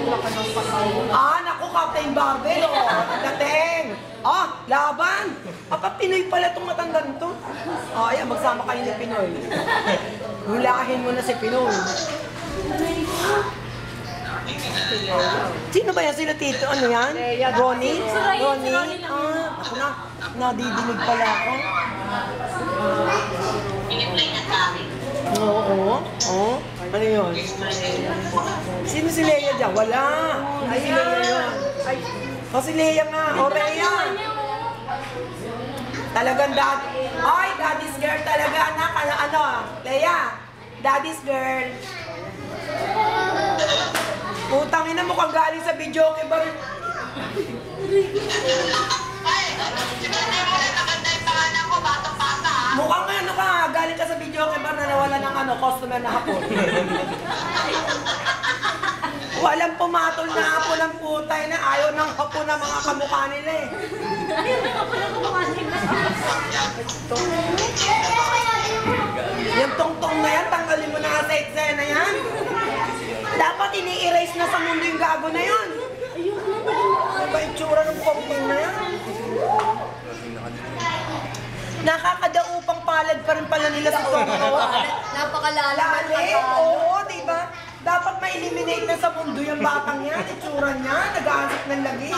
Naku, Captain Barbell, dating. Laban. Pinoy pala itong matandang to. Ayan, magsama kayo ni Pinoy. Hulahin mo na si Pinoy. Sino ba yan? Sila Tito? Ano yan? Ronnie? Ronnie? Ako na. Nadidinig pala ako. Oo. Ano yun? Sino si Leia dyan? Wala. Hindi si Leia yun. Si Leia nga. Rhea. Talagang daddy's girl talaga, anak. Ano? Leia. Daddy's girl. Utangin na mukhang galing sa video kay Bar. Mukhang ano ka, galing ka sa video kay Bar na nawala ng customer na hapon. Walang pumatol na hapon ng putay na ayaw ng hapon ng mga kamukha nila eh. Ayaw ng hapon ng kamukha nila. Yung tongtong na yan, tanggalin mo na nga sa eksena yan. Dapat ini-erase na sa mundo yung gago na yun. Ano ba yung tsura ng tongtong na yan? Nakakadaupang palad pa rin pala nila sa tongtong. Napakalalim. Oo, diba? Dapat ma-eliminate na sa mundo yung batang yan. Itsura niya, nag-aasik ng lagi.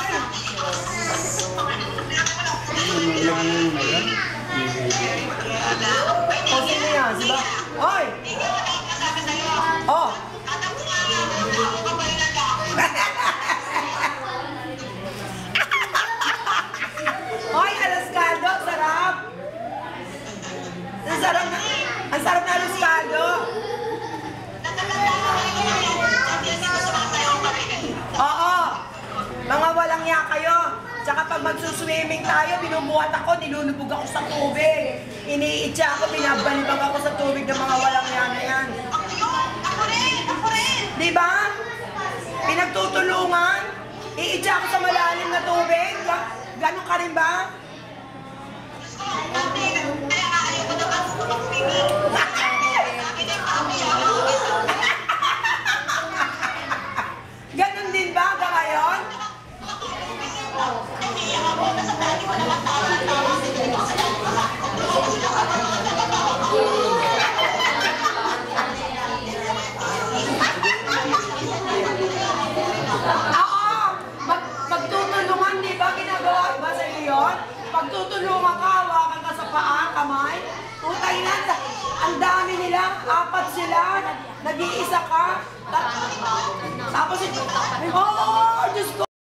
Sino yan? Diba? Oy! Oy, alas caldo, sarap! Ang sarap na alas caldo! Oo! Mga walang ya kayo! Tsaka pag magsuswimming tayo, binubuhat ako, nilulubog ako sa tubig. Iniitsa ako, binabalibag ako sa tubig ng mga walang ya na yan. Ako rin! Diba? Pinagtutulungan, iitsa ako sa malalim na tubig. Ganon ka rin ba? Ganon din ba hanggang ngayon? Pagtutulungan, di ba ginagawa ba sa iyo yun? Pagtutulungan ka, hawakan ka sa paa, kamay. Utay na, ang dami nila, 4 sila, nag-iisa ka. Tapos ito, Diyos ko.